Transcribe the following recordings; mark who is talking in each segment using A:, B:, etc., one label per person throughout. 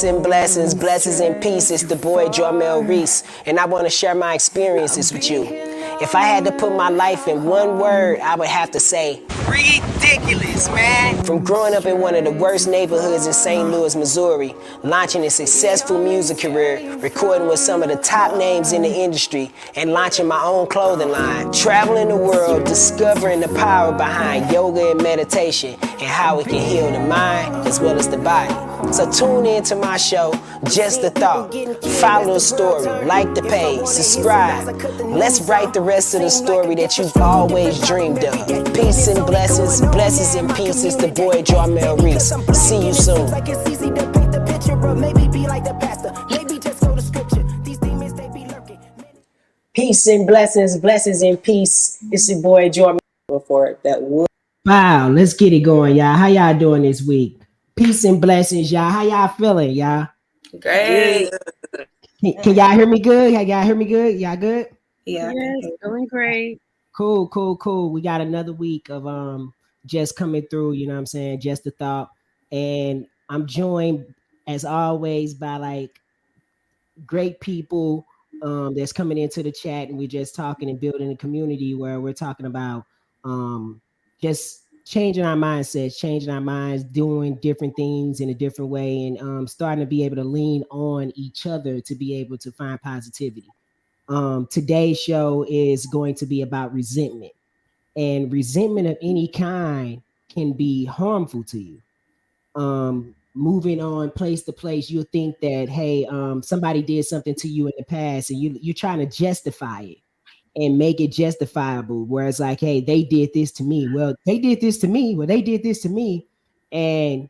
A: And blessings, blessings and peace. It's the boy Jarmel Reece, and I want to share my experiences with you. If I had to put my life in one word, I would have to say ridiculous, man. From growing up in one of the worst neighborhoods in St. Louis, Missouri, launching a successful music career, recording with some of the top names in the industry, and launching my own clothing line, traveling the world, discovering the power behind yoga and meditation, and how it can heal the mind as well as the body. So tune in to my show, Just a Thought. Follow the story, like the page, subscribe. Let's write the rest of the story that you've always dreamed of. Peace and blessings, blessings and peace. It's the boy Jarmel Reece. See you soon. Peace and blessings, blessings and peace. It's your boy Jarmel. For that wood. Wow, let's get it going, y'all. How y'all doing this week? Peace and blessings, y'all. How y'all feeling, y'all?
B: Great.
A: Can y'all hear me good? Y'all hear me good? Y'all good?
B: Yeah.
C: Yes, doing great.
A: Cool. We got another week of just coming through, you know what I'm saying? Just a thought. And I'm joined as always by like great people that's coming into the chat, and we're just talking and building a community where we're talking about just changing our mindsets, changing our minds, doing different things in a different way, and starting to be able to lean on each other to be able to find positivity. Today's show is going to be about resentment, and resentment of any kind can be harmful to you. Moving on place to place, you'll think that, hey, somebody did something to you in the past, and you're trying to justify it and make it justifiable. Whereas, like, hey, they did this to me. Well, they did this to me. Well, they did this to me. And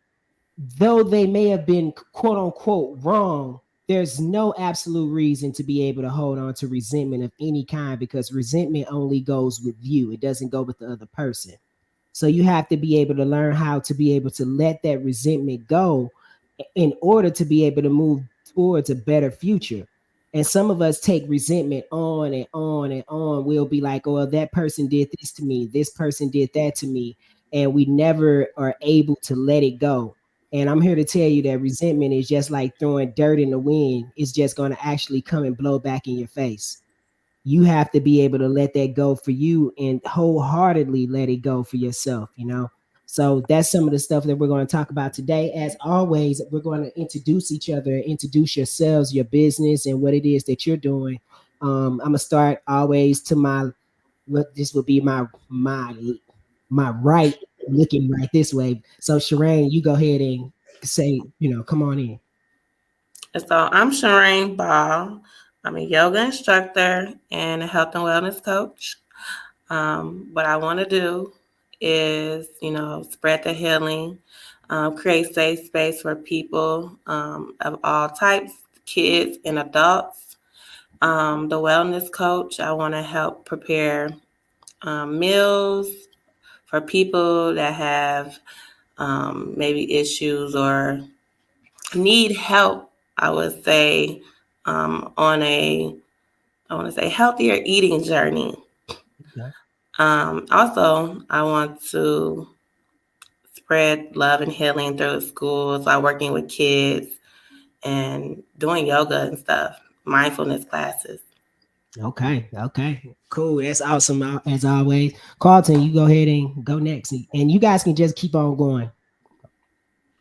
A: though they may have been quote unquote wrong, there's no absolute reason to be able to hold on to resentment of any kind, because resentment only goes with you. It doesn't go with the other person. So you have to be able to learn how to be able to let that resentment go in order to be able to move towards a better future. And some of us take resentment on and on and on. We'll be like, oh, that person did this to me. This person did that to me. And we never are able to let it go. And I'm here to tell you that resentment is just like throwing dirt in the wind. It's just going to actually come and blow back in your face. You have to be able to let that go for you and wholeheartedly let it go for yourself, you know? So that's some of the stuff that we're going to talk about today. As always, we're going to introduce each other, introduce yourselves, your business, and what it is that you're doing. I'm gonna start always to my what this will be my right, looking right this way. So Shireen, you go ahead and say, come on in.
B: So I'm Shireen Ball. I'm a yoga instructor and a health and wellness coach. What I want to do is, spread the healing, create safe space for people of all types, kids and adults. The wellness coach, I want to help prepare meals for people that have maybe issues or need help, I would say, on a, I want to say, healthier eating journey.
A: Okay.
B: Also, I want to spread love and healing through schools by working with kids and doing yoga and stuff, mindfulness classes.
A: Okay. Cool. That's awesome. As always. Carlton, you go ahead and go next. And you guys can just keep on going.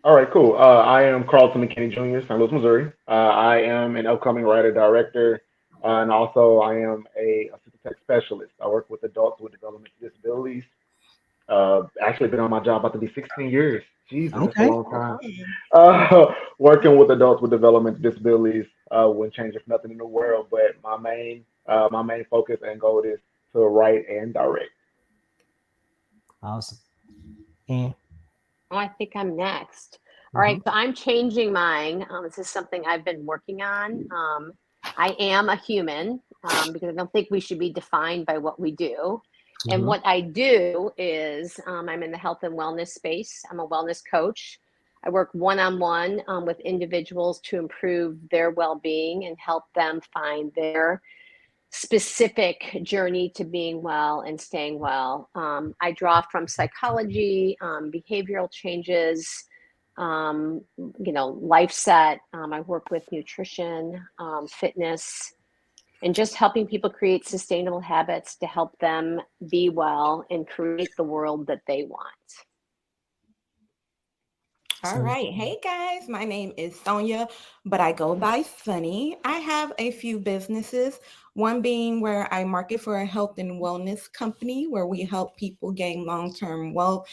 D: All right, cool. I am Carlton McKinney Jr., St. Louis, Missouri. I am an upcoming writer director, and also I am a assistant tech specialist. I work with adults with developmental disabilities. Actually, been on my job about to be 16 years. Jesus, that's a
A: Okay.
D: long time. Working with adults with developmental disabilities wouldn't change if nothing in the world. But my main focus and goal is to write and direct.
A: Awesome. And
C: Oh, I think I'm next. All right, so I'm changing mine. This is something I've been working on. I am a human because I don't think we should be defined by what we do. And what I do is I'm in the health and wellness space. I'm a wellness coach. I work one-on-one with individuals to improve their well-being and help them find their specific journey to being well and staying well. I draw from psychology, behavioral changes, life set. I work with nutrition, fitness, and just helping people create sustainable habits to help them be well and create the world that they want.
E: All right. Hey guys, my name is Sonia, but I go by Sunny. I have a few businesses, one being where I market for a health and wellness company where we help people gain long-term wealth,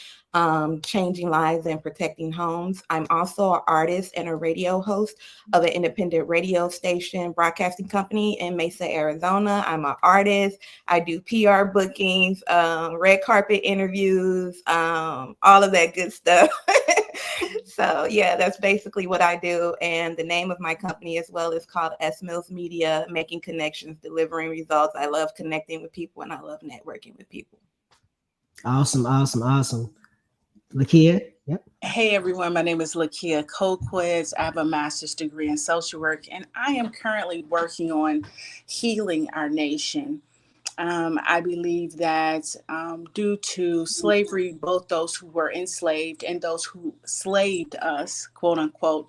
E: changing lives and protecting homes. I'm also an artist and a radio host of an independent radio station broadcasting company in Mesa, Arizona. I'm an artist. I do PR bookings, red carpet interviews, all of that good stuff. So yeah, that's basically what I do. And the name of my company as well is called S Mills Media, making connections, delivering results. I love connecting with people and I love networking with people.
A: Awesome, awesome, awesome. Lakia, yep.
F: Hey everyone, my name is Lakia Colquiz. I have a master's degree in social work, and I am currently working on healing our nation. I believe that due to slavery, both those who were enslaved and those who slaved us, quote unquote,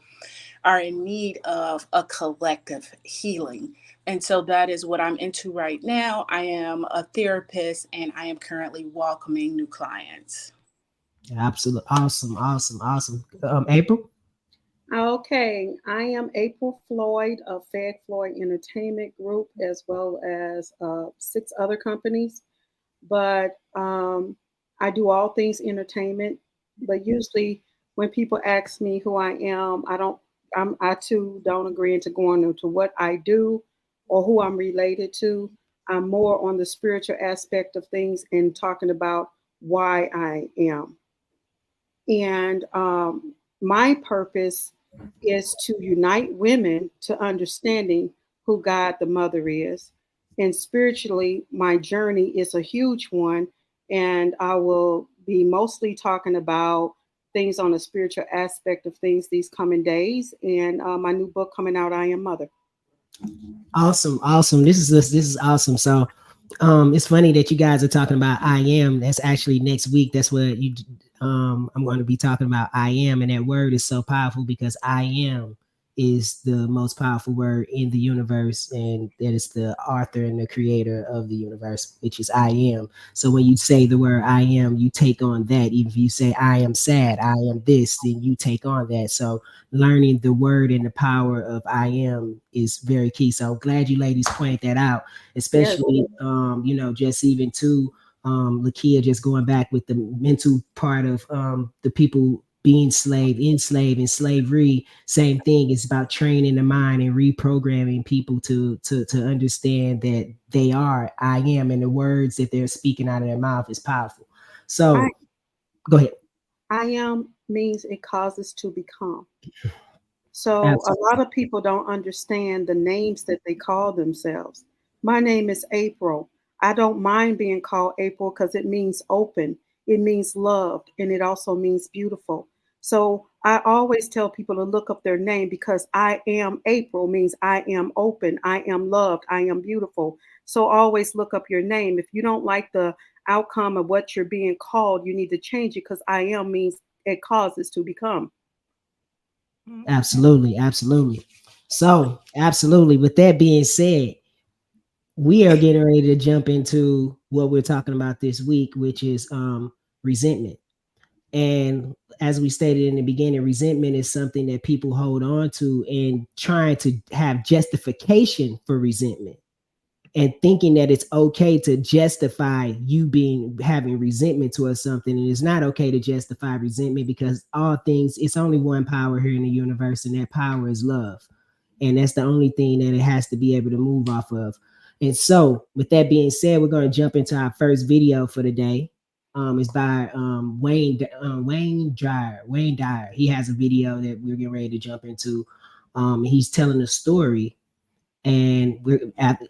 F: are in need of a collective healing. And so that is what I'm into right now. I am a therapist and I am currently welcoming new clients.
A: Absolutely. Awesome, awesome, awesome. April?
G: Okay, I am April Floyd of Fed Floyd Entertainment Group, as well as 6 other companies. But I do all things entertainment. But usually, when people ask me who I am, I too don't agree into going into what I do or who I'm related to. I'm more on the spiritual aspect of things and talking about why I am. And my purpose is to unite women to understanding who God the Mother is. And spiritually, my journey is a huge one. And I will be mostly talking about things on the spiritual aspect of things these coming days. And my new book coming out, I Am Mother.
A: Awesome, awesome. This is awesome. So it's funny that you guys are talking about I am. That's actually next week. That's what I'm going to be talking about I am, and that word is so powerful because I am is the most powerful word in the universe, and that is the author and the creator of the universe, which is I am. So when you say the word I am, you take on that. Even if you say I am sad, I am this, then you take on that. So learning the word and the power of I am is very key. So I'm glad you ladies pointed that out, especially just even to Lakia, just going back with the mental part of the people being enslaved in slavery. Same thing. It's about training the mind and reprogramming people to understand that they are I am, and the words that they're speaking out of their mouth is powerful. So go ahead.
G: I am means it causes to become. So
A: Absolutely.
G: a lot of people don't understand the names that they call themselves. My name is April. I don't mind being called April because it means open, it means loved, and it also means beautiful. So I always tell people to look up their name because I am April means I am open, I am loved, I am beautiful. So always look up your name. If you don't like the outcome of what you're being called, you need to change it because I am means it causes to become.
A: Absolutely, absolutely. So absolutely. With that being said, we are getting ready to jump into what we're talking about this week, which is resentment. And as we stated in the beginning, resentment is something that people hold on to and trying to have justification for resentment and thinking that it's okay to justify you having resentment towards something. And it's not okay to justify resentment because all things, it's only one power here in the universe, and that power is love. And that's the only thing that it has to be able to move off of. And so with that being said, we're going to jump into our first video for the day. It's by Wayne Dyer. He has a video that we're getting ready to jump into. He's telling a story, and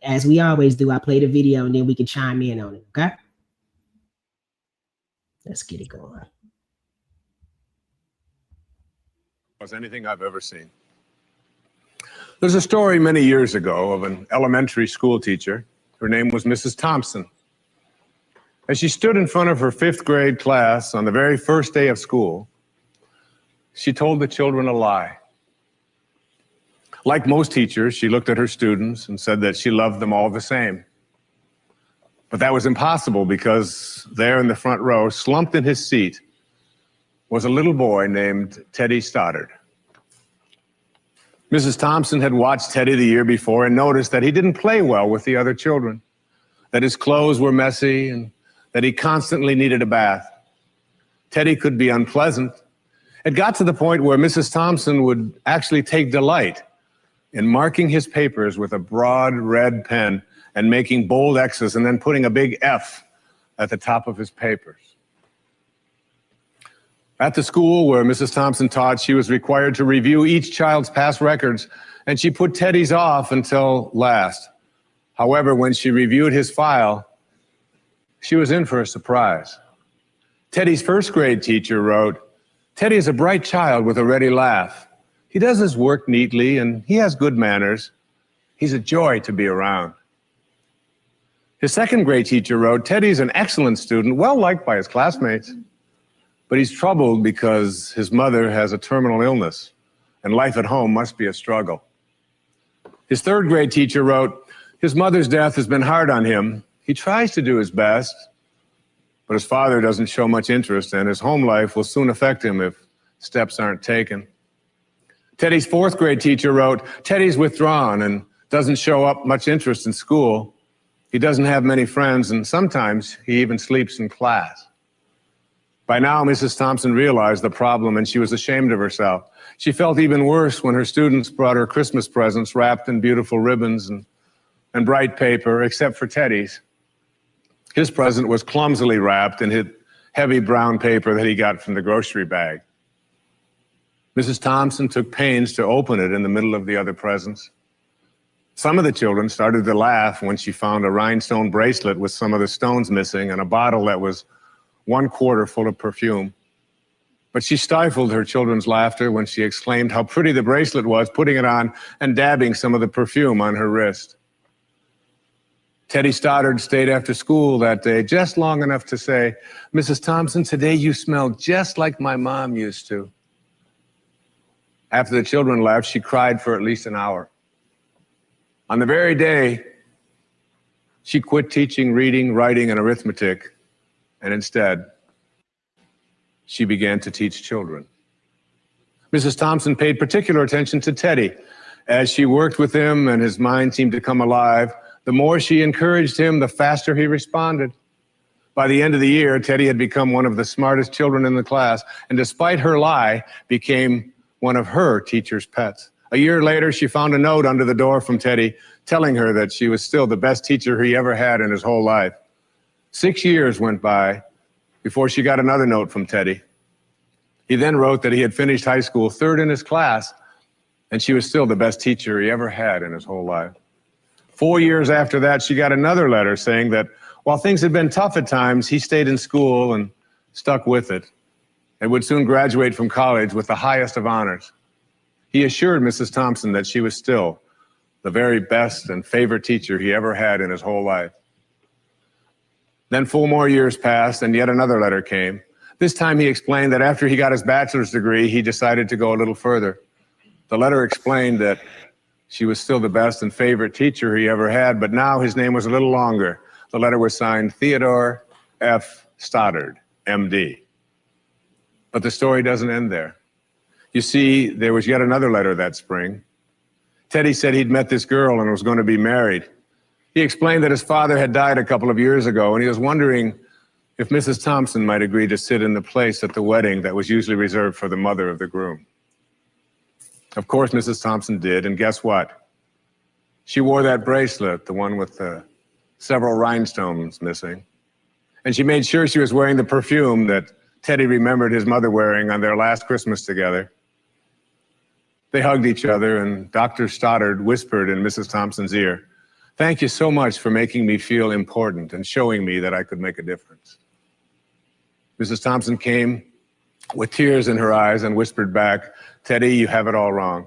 A: as we always do, I play the video and then we can chime in on it. Okay, let's get it going.
H: Was anything I've ever seen. There's a story many years ago of an elementary school teacher. Her name was Mrs. Thompson. As she stood in front of her 5th grade class on the very first day of school, She told the children a lie. Like most teachers, she looked at her students and said that she loved them all the same. But that was impossible because there in the front row, slumped in his seat, was a little boy named Teddy Stoddard. Mrs. Thompson had watched Teddy the year before and noticed that he didn't play well with the other children, that his clothes were messy, and that he constantly needed a bath. Teddy could be unpleasant. It got to the point where Mrs. Thompson would actually take delight in marking his papers with a broad red pen and making bold X's and then putting a big F at the top of his papers. At the school where Mrs. Thompson taught, she was required to review each child's past records, and she put Teddy's off until last. However, when she reviewed his file, she was in for a surprise. Teddy's first grade teacher wrote, "Teddy is a bright child with a ready laugh. He does his work neatly and he has good manners. He's a joy to be around." His second grade teacher wrote, "Teddy's an excellent student, well liked by his classmates, but he's troubled because his mother has a terminal illness and life at home must be a struggle." His third grade teacher wrote, "His mother's death has been hard on him. He tries to do his best, but his father doesn't show much interest and his home life will soon affect him if steps aren't taken." Teddy's fourth grade teacher wrote, "Teddy's withdrawn and doesn't show up much interest in school. He doesn't have many friends and sometimes he even sleeps in class." By now, Mrs. Thompson realized the problem and she was ashamed of herself. She felt even worse when her students brought her Christmas presents wrapped in beautiful ribbons and bright paper, except for Teddy's. His present was clumsily wrapped in heavy brown paper that he got from the grocery bag. Mrs. Thompson took pains to open it in the middle of the other presents. Some of the children started to laugh when she found a rhinestone bracelet with some of the stones missing and a bottle that was 1/4 full of perfume. But she stifled her children's laughter when she exclaimed how pretty the bracelet was, putting it on and dabbing some of the perfume on her wrist. Teddy Stoddard stayed after school that day just long enough to say, "Mrs. Thompson, today you smell just like my mom used to." After the children left, she cried for at least an hour. On the very day, she quit teaching reading, writing, and arithmetic, and instead, she began to teach children. Mrs. Thompson paid particular attention to Teddy. As she worked with him and his mind seemed to come alive, the more she encouraged him, the faster he responded. By the end of the year, Teddy had become one of the smartest children in the class, and despite her lie, became one of her teacher's pets. A year later, she found a note under the door from Teddy telling her that she was still the best teacher he ever had in his whole life. 6 years went by before she got another note from Teddy. He then wrote that he had finished high school third in his class, and she was still the best teacher he ever had in his whole life. 4 years after that, she got another letter saying that while things had been tough at times, he stayed in school and stuck with it and would soon graduate from college with the highest of honors. He assured Mrs. Thompson that she was still the very best and favorite teacher he ever had in his whole life. Then 4 more years passed and yet another letter came. This time he explained that after he got his bachelor's degree, he decided to go a little further. The letter explained that she was still the best and favorite teacher he ever had, but now his name was a little longer. The letter was signed Theodore F. Stoddard, MD. But the story doesn't end there. You see, there was yet another letter that spring. Teddy said he'd met this girl and was going to be married. He explained that his father had died a couple of years ago, and he was wondering if Mrs. Thompson might agree to sit in the place at the wedding that was usually reserved for the mother of the groom. Of course, Mrs. Thompson did, and guess what? She wore that bracelet, the one with the several rhinestones missing. And she made sure she was wearing the perfume that Teddy remembered his mother wearing on their last Christmas together. They hugged each other, and Dr. Stoddard whispered in Mrs. Thompson's ear, "Thank you so much for making me feel important and showing me that I could make a difference." Mrs. Thompson came with tears in her eyes and whispered back, "Teddy, you have it all wrong.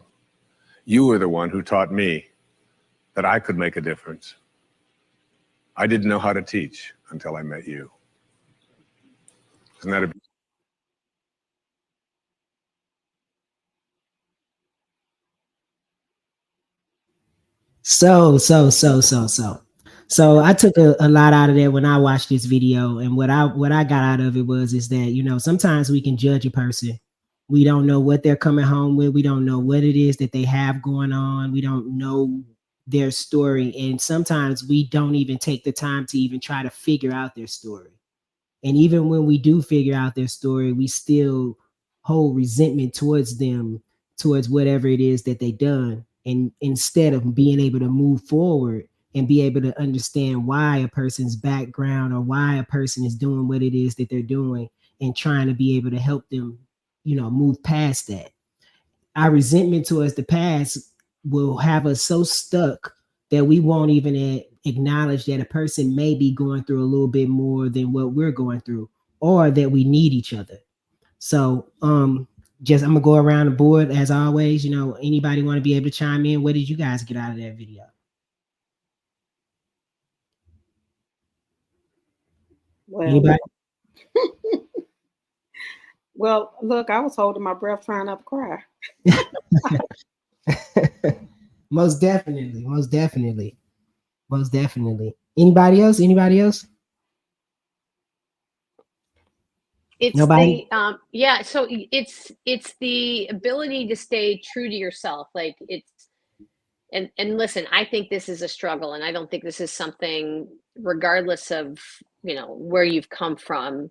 H: You were the one who taught me that I could make a difference. I didn't know how to teach until I met you." Isn't that a
A: So I took a lot out of that when I watched this video, and what I got out of it was is that sometimes we can judge a person. We don't know what they're coming home with. We don't know what it is that they have going on. We don't know their story, and sometimes we don't even take the time to even try to figure out their story. And even when we do figure out their story, we still hold resentment towards them, towards whatever it is that they done. And instead of being able to move forward and be able to understand why a person's background or why a person is doing what it is that they're doing and trying to be able to help them, move past that. Our resentment towards the past will have us so stuck that we won't even acknowledge that a person may be going through a little bit more than what we're going through, or that we need each other. So just I'm gonna go around the board as always. Anybody want to be able to chime in? What did you guys get out of that video?
G: Well,
A: Anybody?
G: well, look, I was holding my breath trying not to cry.
A: Most definitely, most definitely, most definitely. Anybody else? Anybody else?
C: It's
A: Nobody?
C: yeah, so it's the ability to stay true to yourself. Like it's and listen, I think this is a struggle, and I don't think this is something, regardless of, where you've come from,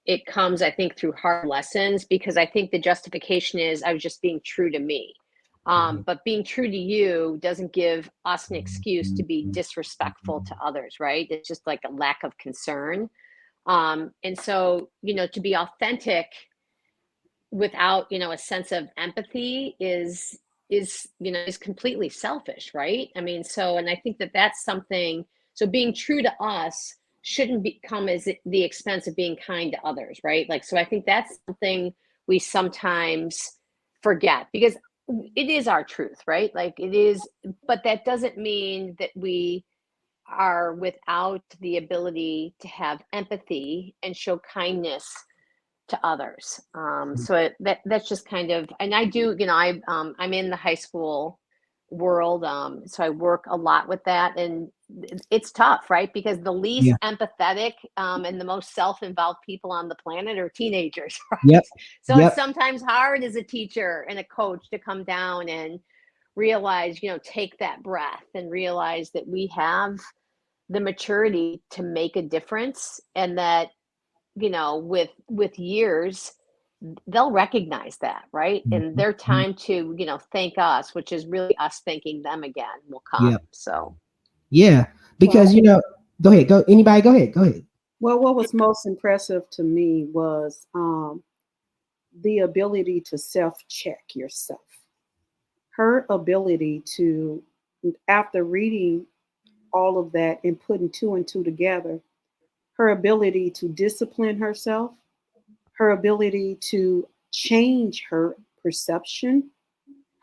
C: it comes, I think, through hard lessons, because I think the justification is I was just being true to me. But being true to you doesn't give us an excuse to be disrespectful to others, right? It's just like a lack of concern. And so, to be authentic without, a sense of empathy is completely selfish, right? I mean, so, and I think that that's something, so being true to us shouldn't come as the expense of being kind to others, right? Like, so I think that's something we sometimes forget, because it is our truth, right? Like it is, but that doesn't mean that we are without the ability to have empathy and show kindness to others. That's just kind of, and I do, I'm in the high school world, so I work a lot with that, and it's tough, right? Because the least
A: Yeah.
C: empathetic and the most self-involved people on the planet are teenagers, right?
A: Yep.
C: So it's
A: Yep.
C: sometimes hard as a teacher and a coach to come down and realize, take that breath and realize that we have the maturity to make a difference, and that, with years they'll recognize that, right? And their time to, thank us, which is really us thanking them again, will come.
A: Yep.
C: So
A: Yeah.
G: Well,
A: Because go ahead. Go anybody. Go ahead. Go ahead.
G: well, what was most impressive to me was the ability to self-check yourself. Her ability to, after reading all of that and putting two and two together, her ability to discipline herself, her ability to change her perception,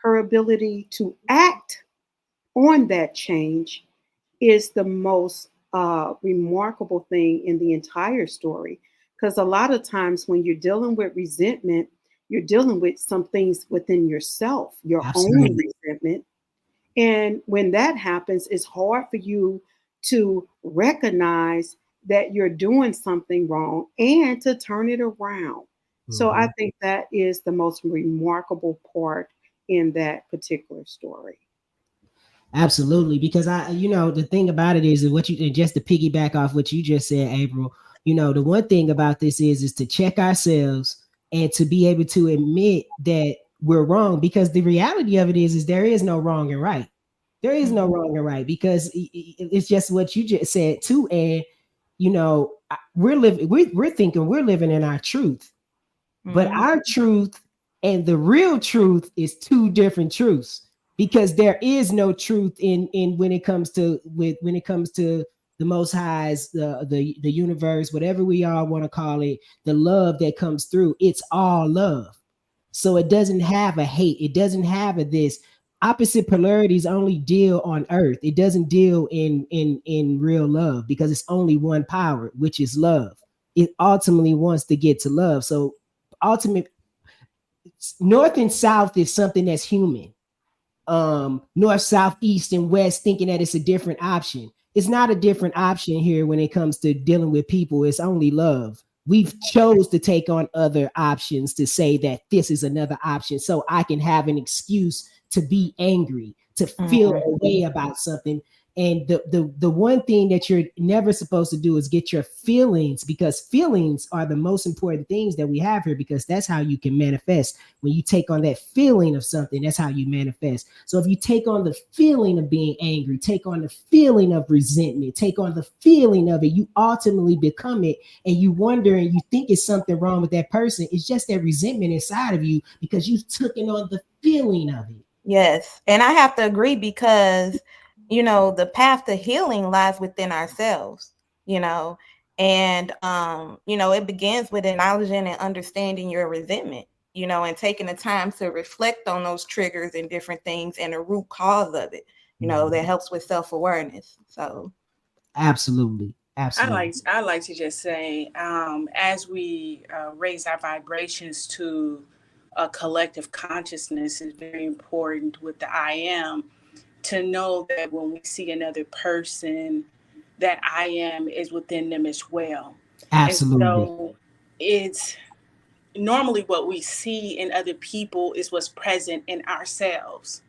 G: her ability to act on that change is the most remarkable thing in the entire story. Because a lot of times when you're dealing with resentment, you're dealing with some things within yourself, your own
A: Absolutely.
G: resentment. And when that happens, it's hard for you to recognize that you're doing something wrong and to turn it around. So I
A: Mhm.
G: think that is the most remarkable part in that particular story.
A: Absolutely, because the thing about it is that what you, and just to piggyback off what you just said, April, the one thing about this is to check ourselves and to be able to admit that we're wrong, because the reality of it is there is no wrong and right. There is no wrong and right, because it's just what you just said too, and we're thinking we're living in our truth, but
E: Mhm.
A: our truth and the real truth is two different truths, because there is no truth in when it comes to the most highs, the universe, whatever we all want to call it, the love that comes through, it's all love. So it doesn't have a hate, it doesn't have a this. Opposite polarities only deal on earth. It doesn't deal in real love, because it's only one power, which is love. It ultimately wants to get to love. So ultimate north and south is something that's human. north, south, east, and west, thinking that it's a different option. It's not a different option here when it comes to dealing with people. It's only love. We've chose to take on other options to say that this is another option so I can have an excuse to be angry, to feel a way about something. And the one thing that you're never supposed to do is get your feelings, because feelings are the most important things that we have here, because that's how you can manifest. When you take on that feeling of something, that's how you manifest. So if you take on the feeling of being angry, take on the feeling of resentment, take on the feeling of it, you ultimately become it. And you wonder and you think it's something wrong with that person. It's just that resentment inside of you because you've taken on the feeling of it.
E: Yes. And I have to agree because, the path to healing lies within ourselves, and, it begins with acknowledging and understanding your resentment, and taking the time to reflect on those triggers and different things and the root cause of it, that helps with self-awareness. So.
A: Absolutely. Absolutely.
F: I like to just say, as we raise our vibrations to a collective consciousness, is very important with the I am to know that when we see another person, that I am is within them as well.
A: Absolutely.
F: And so it's normally what we see in other people is what's present in ourselves.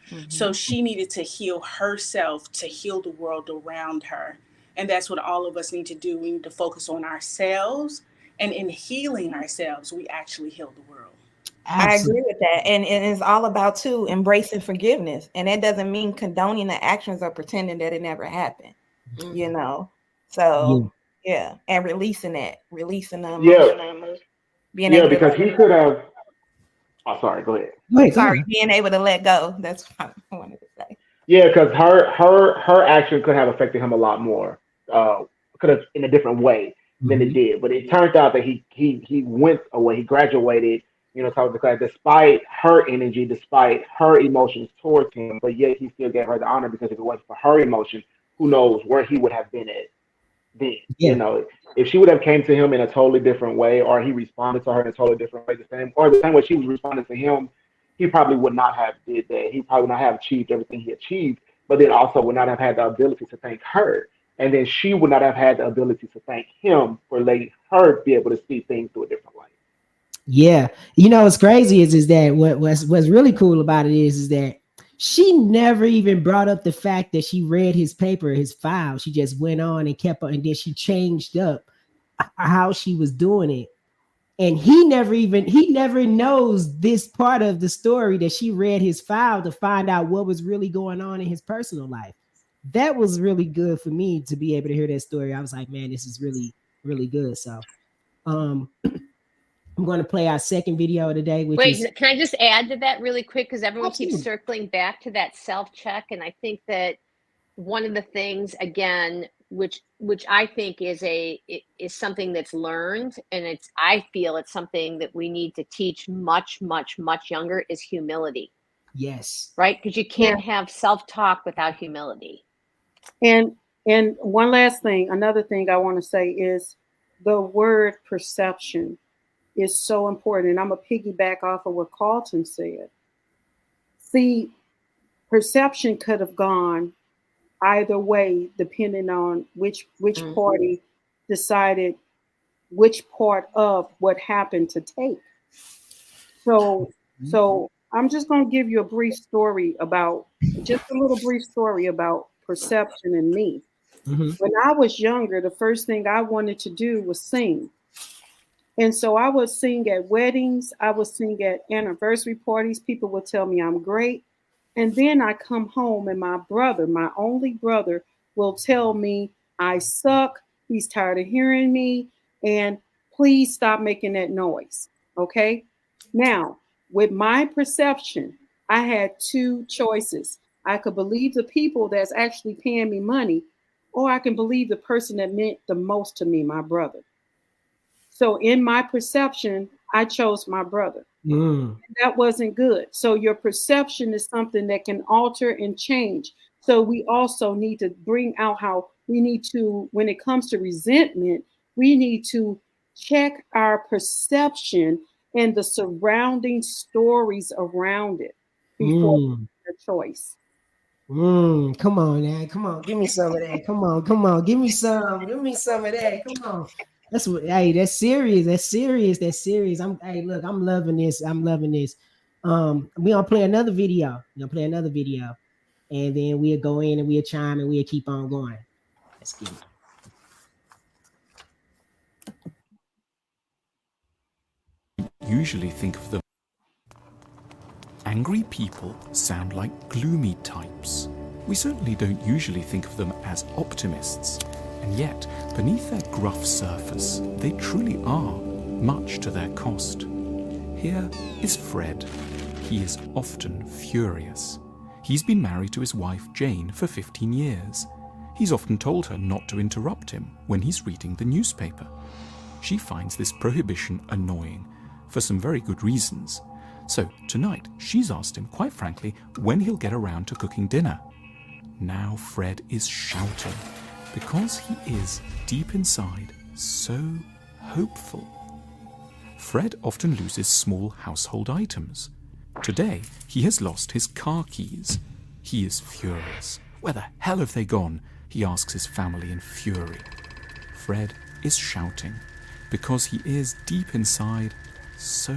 F: Mm-hmm. So she needed to heal herself to heal the world around her. And that's what all of us need to do. We need to focus on ourselves. And in healing ourselves, we actually heal the world.
E: Absolutely. I agree with that. And it's all about, too, embracing forgiveness. And that doesn't mean condoning the actions or pretending that it never happened, So, yeah. And releasing them. Being able
D: because
E: to
D: he could have. Oh, sorry. Go ahead.
E: Being able to let go. That's what I wanted to say.
D: Yeah, because her action could have affected him a lot more. Could have in a different way than it did. But it turned out that he went away. He graduated. Towards the class, despite her energy, despite her emotions towards him, but yet he still gave her the honor, because if it wasn't for her emotion, who knows where he would have been at then.
A: Yeah.
D: If she would have came to him in a totally different way, or he responded to her in a totally different way, the same way she was responding to him, he probably would not have did that. He probably would not have achieved everything he achieved, but then also would not have had the ability to thank her. And then she would not have had the ability to thank him for letting her be able to see things through a different light.
A: Yeah. What's crazy is that what's really cool about it is that she never even brought up the fact that she read his paper, his file. She just went on and kept on, and then she changed up how she was doing it. And he never knows this part of the story, that she read his file to find out what was really going on in his personal life. That was really good for me to be able to hear that story. I was like, man, this is really, really good. So I'm going to play our second video of the day, which is...
C: Can I just add to that really quick? Because everyone
A: Absolutely.
C: keeps circling back to that self-check. And I think that one of the things, again, which I think is something that's learned, and I feel it's something that we need to teach much, much, much younger, is humility.
A: Yes.
C: Right? Because you can't have self-talk without humility.
G: And one last thing, another thing I want to say is the word perception is so important. And I'm going to piggyback off of what Carlton said. See, perception could have gone either way, depending on which party decided which part of what happened to take. So I'm just going to give you a brief story about perception and me. Mm-hmm. When I was younger, the first thing I wanted to do was sing. And so I would sing at weddings. I would sing at anniversary parties. People would tell me I'm great. And then I come home and my brother, my only brother, will tell me I suck. He's tired of hearing me. And please stop making that noise. Okay. Now, with my perception, I had two choices. I could believe the people that's actually paying me money, or I can believe the person that meant the most to me, my brother. So in my perception, I chose my brother. That wasn't good. So your perception is something that can alter and change. So we also need to bring out how we need to, when it comes to resentment, we need to check our perception and the surrounding stories around it their choice.
A: Come on now. Come on. Give me some of that. Come on. Come on. Give me some. Give me some of that. Come on. That's what hey, that's serious. That's serious. That's serious. Look, I'm loving this. I'm loving this. We gonna play another video. We gonna play another video. And then we'll go in and we'll chime and we'll keep on going. Let's get it.
I: Usually think of them. Angry people sound like gloomy types. We certainly don't usually think of them as optimists, and yet, beneath their gruff surface, they truly are, much to their cost. Here is Fred. He is often furious. He's been married to his wife Jane for 15 years. He's often told her not to interrupt him when he's reading the newspaper. She finds this prohibition annoying, for some very good reasons. So tonight, she's asked him, quite frankly, when he'll get around to cooking dinner. Now Fred is shouting, because he is, deep inside, so hopeful. Fred often loses small household items. Today, he has lost his car keys. He is furious. Where the hell have they gone? He asks his family in fury. Fred is shouting, because he is, deep inside, so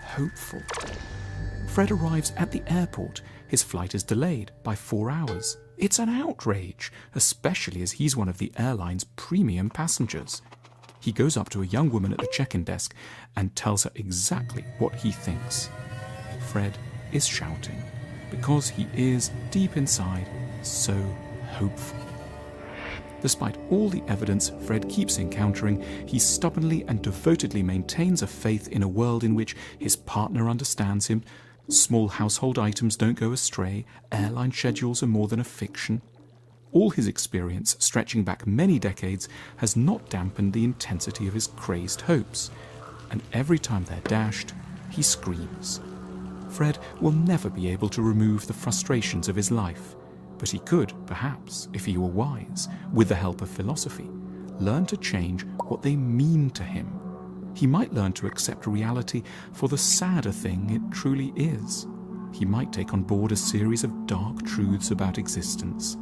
I: hopeful. Fred arrives at the airport. His flight is delayed by 4 hours. It's an outrage, especially as he's one of the airline's premium passengers. He goes up to a young woman at the check-in desk and tells her exactly what he thinks. Fred is shouting, because he is, deep inside, so hopeful. Despite all the evidence Fred keeps encountering, he stubbornly and devotedly maintains a faith in a world in which his partner understands him, small household items don't go astray, airline schedules are more than a fiction. All his experience, stretching back many decades, has not dampened the intensity of his crazed hopes, and every time they're dashed, he screams. Fred will never be able to remove the frustrations of his life, but he could, perhaps, if he were wise, with the help of philosophy, learn to change what they mean to him. He might learn to accept reality for the sadder thing it truly is. He might take on board a series of dark truths about existence,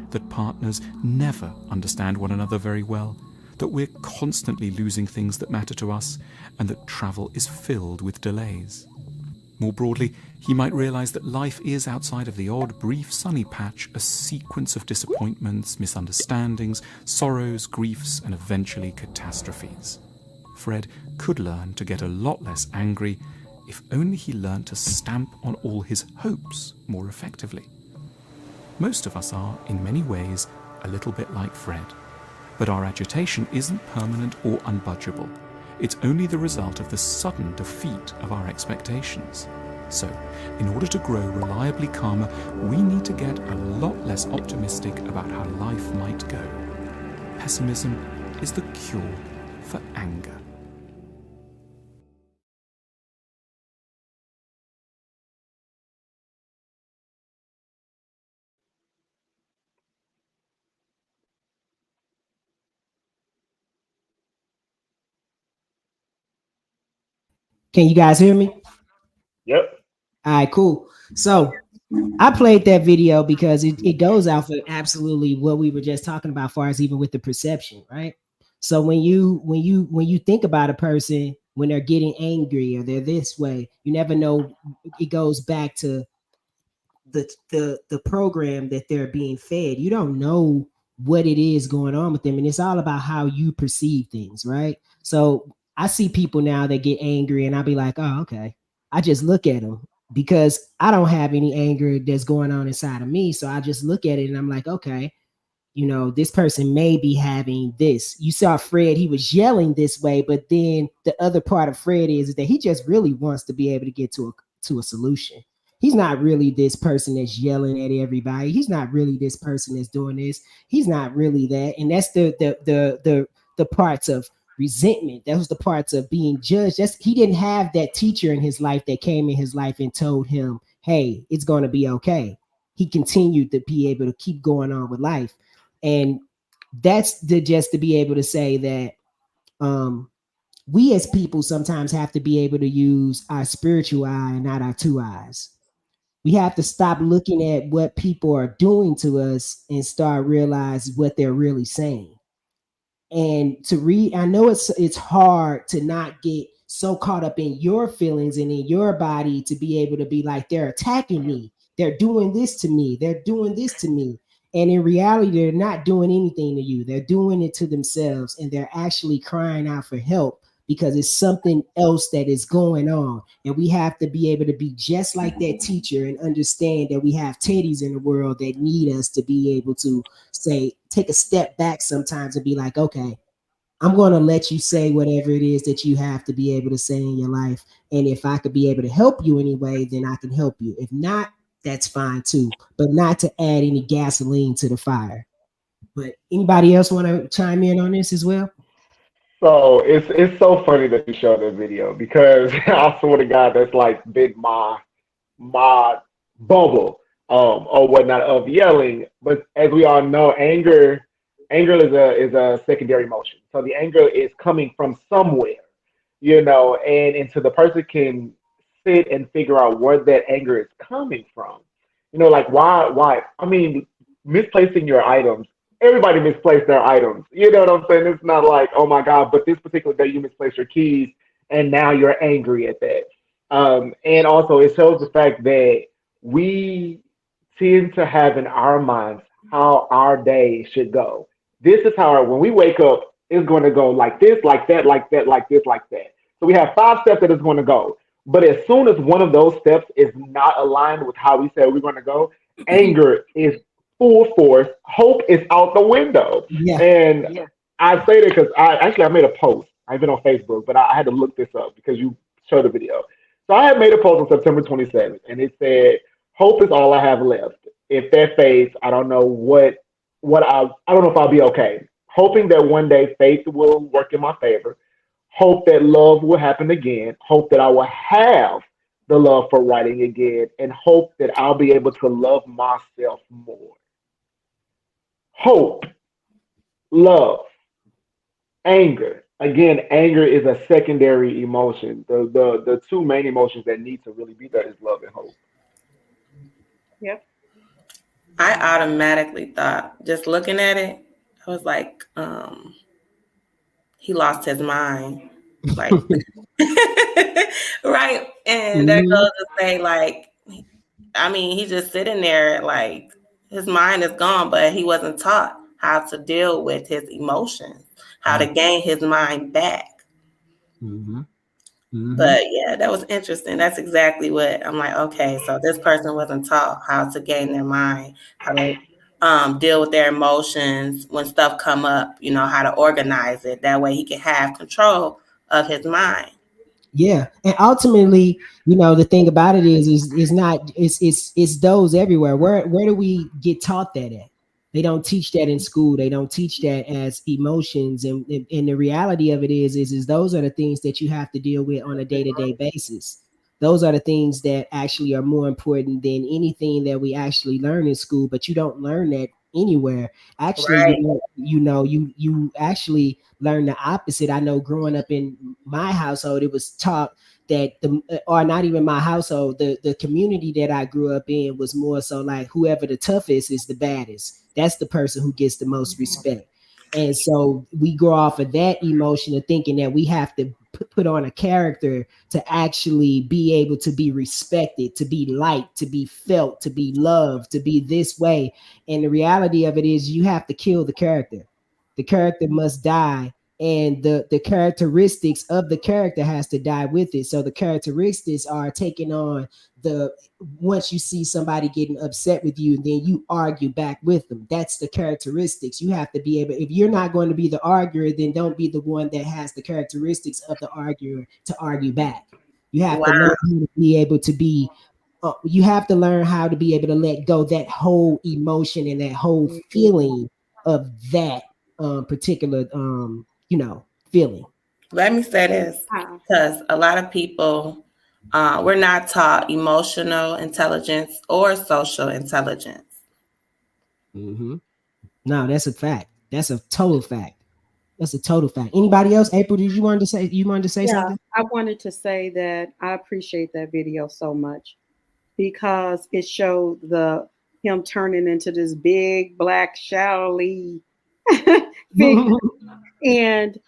I: that partners never understand one another very well, that we're constantly losing things that matter to us, and that travel is filled with delays. More broadly, he might realize that life is, outside of the odd, brief, sunny patch, a sequence of disappointments, misunderstandings, sorrows, griefs, and eventually catastrophes. Fred could learn to get a lot less angry if only he learned to stamp on all his hopes more effectively. Most of us are, in many ways, a little bit like Fred, but our agitation isn't permanent or unbudgeable. It's only the result of the sudden defeat of our expectations. So, in order to grow reliably calmer, we need to get a lot less optimistic about how life might go. Pessimism is the cure for anger.
A: Can you guys hear me?
D: Yep.
A: All right, cool. So I played that video because it goes out for absolutely what we were just talking about, far as even with the perception, right? So when you think about a person when they're getting angry or they're this way, you never know. It goes back to the program that they're being fed. You don't know what it is going on with them, and it's all about how you perceive things, right? So I see people now that get angry, and I'll be like, oh, okay. I just look at them because I don't have any anger that's going on inside of me. So I just look at it and I'm like, okay, this person may be having this. You saw Fred, he was yelling this way, but then the other part of Fred is that he just really wants to be able to get to a solution. He's not really this person that's yelling at everybody. He's not really this person that's doing this. He's not really that. And that's the parts of resentment. That was the parts of being judged. He didn't have that teacher in his life that came in his life and told him, hey, it's going to be okay. He continued to be able to keep going on with life. And that's just to be able to say that we as people sometimes have to be able to use our spiritual eye and not our two eyes. We have to stop looking at what people are doing to us and start realize what they're really saying. And to read, I know it's hard to not get so caught up in your feelings and in your body to be able to be like, they're attacking me, they're doing this to me, they're doing this to me. And in reality, they're not doing anything to you, they're doing it to themselves, and they're actually crying out for help because it's something else that is going on. And we have to be able to be just like that teacher and understand that we have teddies in the world that need us to be able to say, take a step back sometimes and be like, okay, I'm going to let you say whatever it is that you have to be able to say in your life. And if I could be able to help you anyway, then I can help you. If not, that's fine too, but not to add any gasoline to the fire. But anybody else want to chime in on this as well?
D: So it's so funny that you showed that video because I swear to God, that's like been my bubble or whatnot of yelling. But as we all know, anger is a secondary emotion. So the anger is coming from somewhere, and so the person can sit and figure out where that anger is coming from. Like why? I mean, misplacing your items. Everybody misplaced their items. You know what I'm saying? It's not like, oh my God, but this particular day you misplaced your keys and now you're angry at that. And also, it shows the fact that we tend to have in our minds how our day should go. This is how, when we wake up, it's going to go like this, like that, like that, like this, like that. So we have 5 steps that it's going to go. But as soon as one of those steps is not aligned with how we said we're going to go, anger is full force. Hope is out the window.
A: Yeah.
D: And I say that because I made a post. I've been on Facebook, but I had to look this up because you showed the video. So I had made a post on September 27th, and it said, "Hope is all I have left. If that fades, I don't know what I don't know if I'll be okay. Hoping that one day faith will work in my favor. Hope that love will happen again. Hope that I will have the love for writing again, and hope that I'll be able to love myself more. Hope, love, anger. Again, anger is a secondary emotion. The two main emotions that need to really be there is love and hope."
G: Yep.
B: I automatically thought, just looking at it, I was like, he lost his mind. Like, right. And that
A: Mhm.
B: goes to say, like, I mean, he's just sitting there, like, his mind is gone, but he wasn't taught how to deal with his emotions, how to
A: Yeah.
B: gain his mind back.
A: Mhm. Mhm.
B: But yeah, that was interesting. That's exactly what I'm like. Okay, so this person wasn't taught how to gain their mind, how to deal with their emotions when stuff come up. How to organize it. That way, he can have control of his mind.
A: Yeah, and ultimately, the thing about it is not it's those everywhere. Where do we get taught that at? They don't teach that in school. They don't teach that as emotions, and the reality of it is those are the things that you have to deal with on a day-to-day basis. Those are the things that actually are more important than anything that we actually learn in school. But you don't learn that anywhere. Actually,
B: Right.
A: you actually learn the opposite. I know growing up in my household, it was taught that or not even my household, the community that I grew up in was more so like whoever the toughest is the baddest. That's the person who gets the most respect. And so we grow off of that emotion of thinking that we have to put on a character to actually be able to be respected, to be liked, to be felt, to be loved, to be this way. And the reality of it is you have to kill the character. The character must die, and the characteristics of the character has to die with it. So the characteristics are taking on the once you see somebody getting upset with you, then you argue back with them. That's the characteristics. You have to be able, if you're not going to be the arguer, then don't be the one that has the characteristics of the arguer to argue back. You have to learn
B: Wow.
A: how to be able to be you have to learn how to be able to let go that whole emotion and that whole
G: Mhm.
A: feeling of that particular feeling.
B: Let me say this,
G: Ah,
B: because a lot of people, we're not taught emotional intelligence or social intelligence.
A: Hmm. No, that's a fact. That's a total fact. That's a total fact. Anybody else? April, did you wanted to say
G: yeah,
A: something?
G: I wanted to say that I appreciate that video so much. because it showed the him turning into this big black shadowy figure. And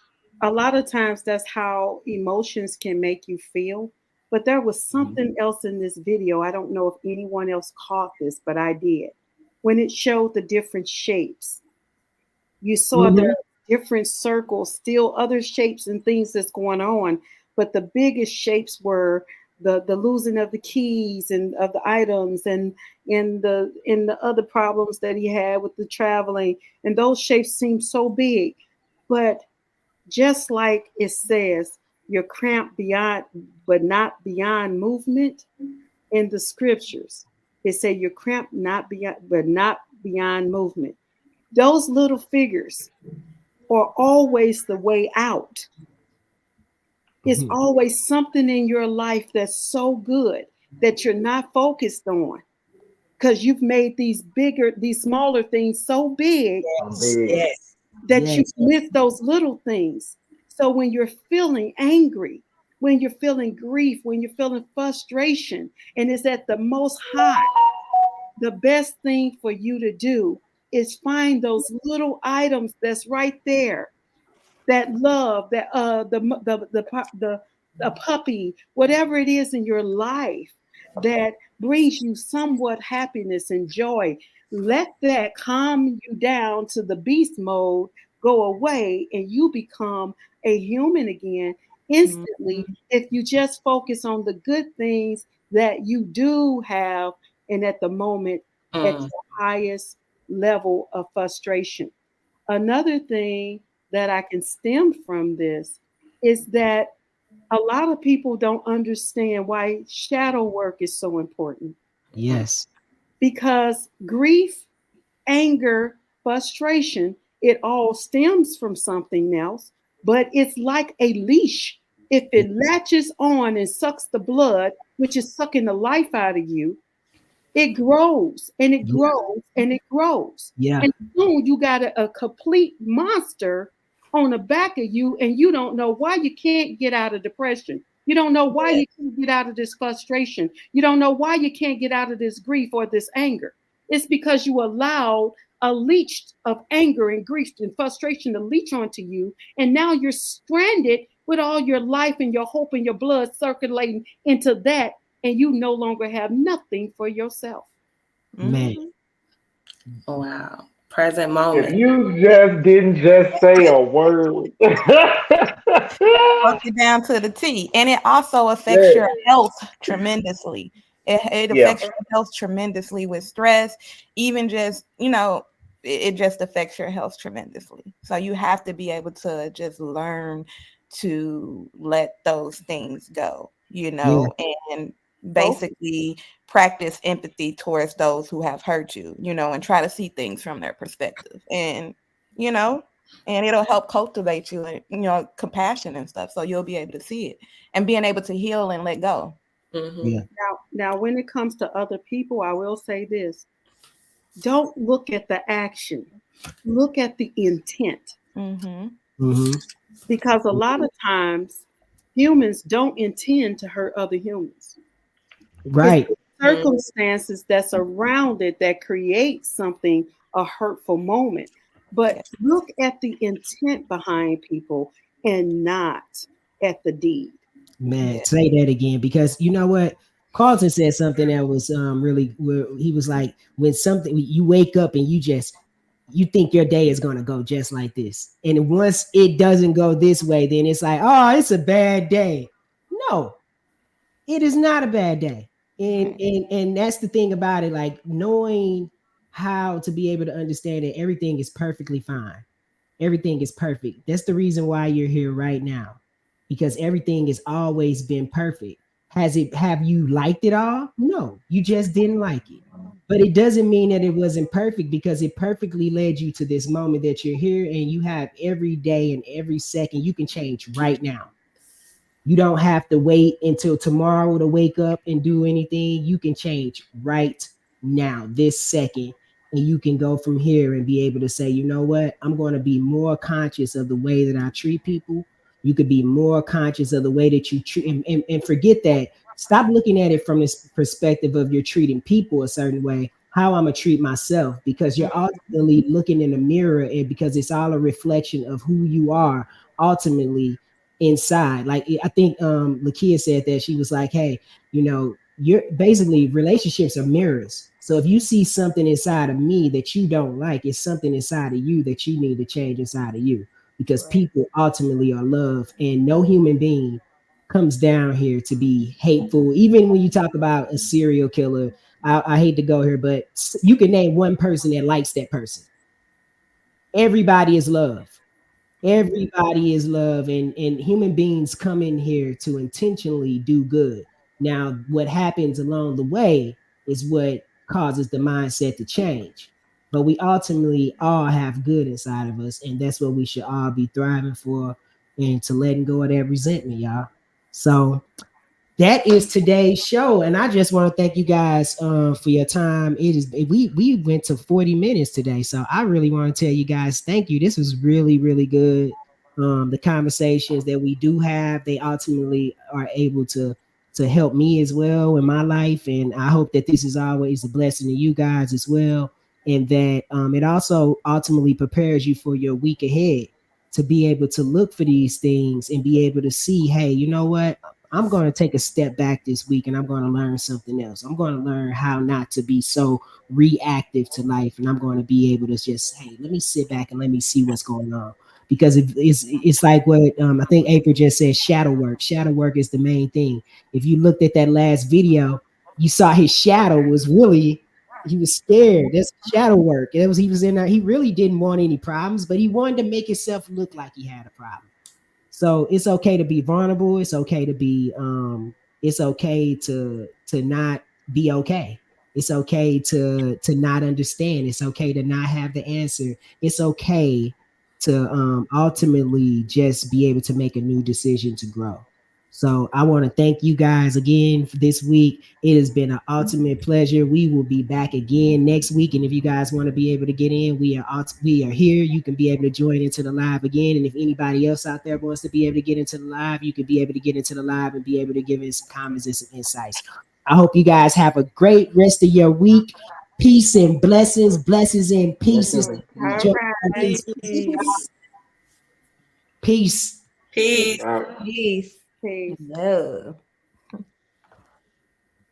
G: a lot of times that's how emotions can make you feel. But there was something else in this video. I don't know if anyone else caught this, but I did. When it showed the different shapes, you saw there
A: Mhm.
G: are different circles, still other shapes and things that's going on. But the biggest shapes were the losing of the keys and of the items and in the other problems that he had with the traveling. And those shapes seemed so big. But just like it says, you're cramped beyond, but not beyond movement in the scriptures. It say you're cramped not beyond, but not beyond movement. Those little figures are always the way out. It's
A: Mhm.
G: always something in your life that's so good that you're not focused on because you've made these smaller things so big
D: I'm
F: Yes.
D: big.
F: Yes.
G: that you
A: Yes.
G: miss those little things. So when you're feeling angry, when you're feeling grief, when you're feeling frustration, and it's at the most high, the best thing for you to do is find those little items that's right there, that love, that the puppy, whatever it is in your life that brings you somewhat happiness and joy. Let that calm you down to the beast mode go away, and you become a human again instantly
E: Mhm.
G: if you just focus on the good things that you do have and at the moment at
B: Mm.
G: your highest level of frustration. Another thing that I can stem from this is that a lot of people don't understand why shadow work is so important
A: Yes.
G: because grief, anger, frustration, it all stems from something else, but it's like a leash. If
A: Yeah.
G: it latches on and sucks the blood, which is sucking the life out of you, it grows and it
A: Yeah.
G: grows and it grows.
A: Yeah.
G: And soon you got a complete monster on the back of you, and you don't know why you can't get out of depression. You don't know why
F: Yes.
G: you can't get out of this frustration. You don't know why you can't get out of this grief or this anger. It's because you allowed a leech of anger and grief and frustration to leech onto you. And now you're stranded with all your life and your hope and your blood circulating into that, and you no longer have nothing for yourself.
A: Man.
E: Mhm.
B: Wow. Present
D: If
B: moment.
D: you just didn't just say a word.
E: Broke it down to the T. And it also affects
D: Yes.
E: your health tremendously. It
D: Yeah.
E: affects your health tremendously with stress, even just, it just affects your health tremendously. So you have to be able to just learn to let those things go,
A: Yeah.
E: and
G: Focus.
E: basically practice empathy towards those who have hurt you, and try to see things from their perspective. You know, and it'll help cultivate you and compassion and stuff, so you'll be able to see it and being able to heal and let go.
B: Mm-hmm.
A: Yeah.
G: Now, when it comes to other people, I will say this: don't look at the action, look at the intent,
E: Mm-hmm.
A: Mhm.
G: because a lot of times humans don't intend to hurt other humans. It's
A: Right.
G: the circumstances that's around it that create something, a hurtful moment. But
E: Yeah.
G: look at the intent behind people and not at the deed.
A: Man,
E: Yeah.
A: say that again because you know what? Carlton said something that was really where he was like, when something you wake up and you think your day is gonna go just like this. And once it doesn't go this way, then it's like, oh, it's a bad day. No, it is not a bad day. And
E: Right.
A: and that's the thing about it, like knowing how to be able to understand that everything is perfectly fine. Everything is perfect. That's the reason why you're here right now. Because everything has always been perfect. Have you liked it all? No, you just didn't like it. But it doesn't mean that it wasn't perfect because it perfectly led you to this moment that you're here and you have every day and every second you can change right now. You don't have to wait until tomorrow to wake up and do anything. You can change right now, this second, and you can go from here and be able to say, you know what, I'm going to be more conscious of the way that I treat people. You could be more conscious of the way that you treat, and forget that. Stop looking at it from this perspective of you're treating people a certain way, how I'm gonna treat myself, because you're ultimately looking in the mirror, and because it's all a reflection of who you are ultimately inside. Like I think Lakia said that, she was like, hey, you're basically, relationships are mirrors. So if you see something inside of me that you don't like, it's something inside of you that you need to change inside of you, because people ultimately are love, and no human being comes down here to be hateful. Even when you talk about a serial killer, I hate to go here, but you can name one person that likes that person. Everybody is love. Everybody is love, and human beings come in here to intentionally do good. Now, what happens along the way is what causes the mindset to change. But we ultimately all have good inside of us, and that's what we should all be thriving for, and to letting go of that resentment, y'all. So that is today's show, and I just want to thank you guys for your time. It is we went to 40 minutes today, so I really want to tell you guys thank you. This was really really good. The conversations that we do have, they ultimately are able to help me as well in my life, and I hope that this is always a blessing to you guys as well, and that it also ultimately prepares you for your week ahead, to be able to look for these things and be able to see, hey, you know what, I'm going to take a step back this week, and I'm going to learn something else. I'm going to learn how not to be so reactive to life, and I'm going to be able to just, hey, let me sit back and let me see what's going on. Because it's like what I think April just said, shadow work. Shadow work is the main thing. If you looked at that last video, you saw his shadow was really, he was scared. That's shadow work. He was in there. He really didn't want any problems, but he wanted to make himself look like he had a problem. So it's okay to be vulnerable. It's okay to be it's okay to not be okay. It's okay to not understand. It's okay to not have the answer. It's okay to ultimately just be able to make a new decision to grow. So I want to thank you guys again for this week. It has been an ultimate pleasure. We will be back again next week, and if you guys want to be able to get in, we are here. You can be able to join into the live again, and if anybody else out there wants to be able to get into the live, you can be able to get into the live and be able to give in some comments and some insights. I hope you guys have a great rest of your week. Peace and blessings, blessings and pieces.
F: All right.
A: Peace.
B: Peace.
D: Wow.
E: Peace.
G: Peace.
E: Love.